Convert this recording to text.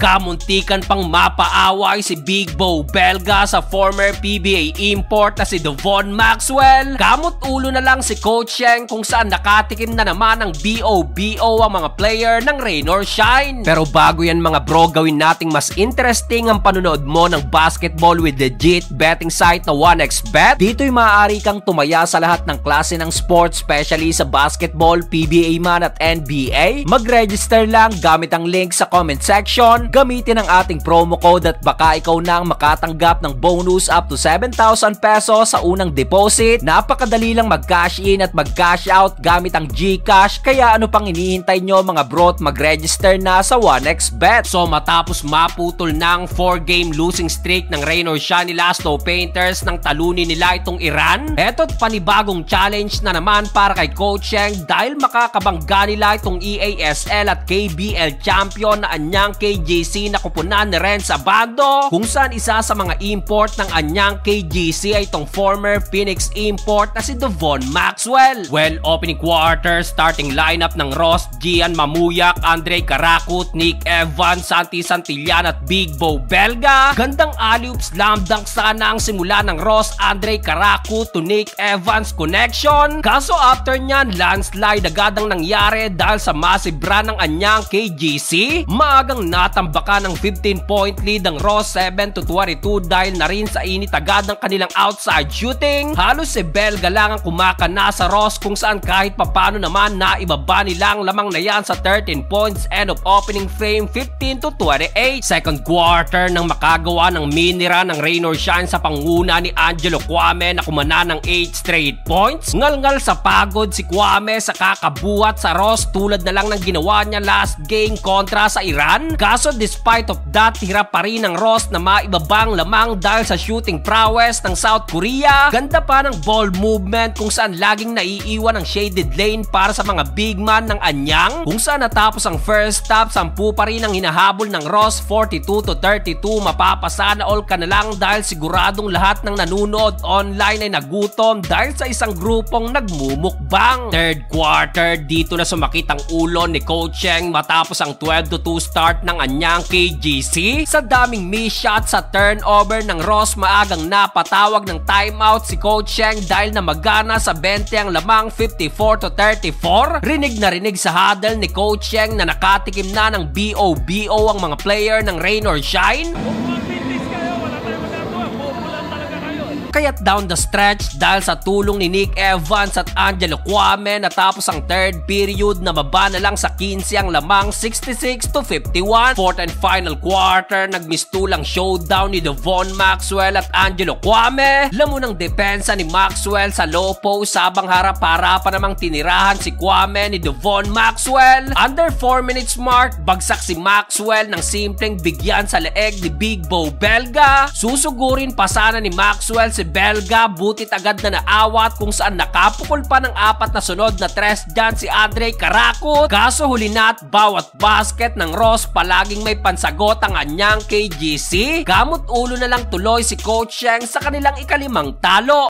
Kamuntikan pang mapaaway si Big Bo Belga sa former PBA import na si Devon Maxwell. Kamot ulo na lang si Coach Cheng kung saan nakatikim na naman ng BOBO ang mga player ng Rain or Shine. Pero bago yan mga bro, gawin nating mas interesting ang panunood mo ng basketball with legit betting site na 1xBet. Dito'y maaari kang tumaya sa lahat ng klase ng sports, especially sa basketball, PBA man at NBA. Mag-register lang gamit ang link sa comment section. Gamitin ang ating promo code at baka ikaw na ang makatanggap ng bonus up to 7,000 pesos sa unang deposit. Napakadali lang mag-cash in at mag-cash out gamit ang GCash, kaya ano pang hinihintay nyo mga bro, mag-register na sa 1xBet. So matapos maputol ng 4-game losing streak ng Rain or Shine nila Snow Painters nang talunin nila itong Iran, eto't panibagong challenge na naman para kay Coach Cheng dahil makakabangga nila itong EASL at KBL champion na anyang KGC na kupunan ni Renz Abando, kung saan isa sa mga import ng anyang KGC ay itong former Phoenix import na si Devon Maxwell. Well, opening quarter, starting lineup ng Ross, Gian Mamuyak, Andre Karakut, Nick Evans, Santi Santillan at Big Bo Belga. Gandang alley-oop slam dunk sana ang simula ng Ross, Andre Karakut to Nick Evans connection. Kaso after nyan, landslide agad ang nangyari dahil sa massive run ng anyang KGC. Maagang natambakan ng 15-point lead ang Ross 7-22 dahil na rin sa init agad ng kanilang outside shooting. Halos si Belga lang ang kumakana sa Ross kung saan kahit papano naman naibaba nilang lamang na yan sa 13 points end of opening frame 15-28. Second quarter nang makagawa ng mini run ng Rain or Shine sa panguna ni Angelo Kwame na kumana ng 8 straight points. Ngal-ngal sa pagod si Kwame sa kakabuhat sa Ross tulad na lang ng ginawa niya last game kontra sa Iran. Kaso despite of that, hirap pa rin ng Ross na maibabang lamang dahil sa shooting prowess ng South Korea. Ganda pa ng ball movement kung saan laging naiiwan ang shaded lane para sa mga big man ng anyang. Kung saan natapos ang first half, 10 pa rin ang hinahabol ng Ross 42-32. Mapapasana all ka na lang dahil siguradong lahat ng nanunood online ay nagutom dahil sa isang grupong nagmumukbang. Third quarter, dito na sumakit ang ulo ni Coach Cheng matapos ang 12-2 start ng anyang KGC. Sa daming miss shot sa turnover ng Ross, maagang napatawag ng timeout si Coach Cheng dahil namagana sa 20 ang lamang 54-34. Rinig na rinig sa huddle ni Coach Cheng na nakatikim na ng BOBO ang mga player ng Rain or Shine. Kaya't down the stretch dahil sa tulong ni Nick Evans at Angelo Kwame, natapos ang third period na baba na lang sa 15 ang lamang 66-51. Fourth and final quarter, nagmistulang showdown ni Devon Maxwell at Angelo Kwame. Lamunang depensa ni Maxwell sa low post habang harap-harapan namang tinirahan si Kwame ni Devon Maxwell. Under 4 minutes mark, bagsak si Maxwell ng simpleng bigyan sa leeg ni Big Bo Belga. Susugurin pa sana ni Maxwell si Belga, butit agad na naawat kung saan nakapukol pa ng 4 na sunod na tres dyan si Andre Karakut. Kaso huli na at bawat basket ng Ross palaging may pansagot ang anyang KGC. Kamot ulo na lang tuloy si Coach Cheng sa kanilang ikalimang talo.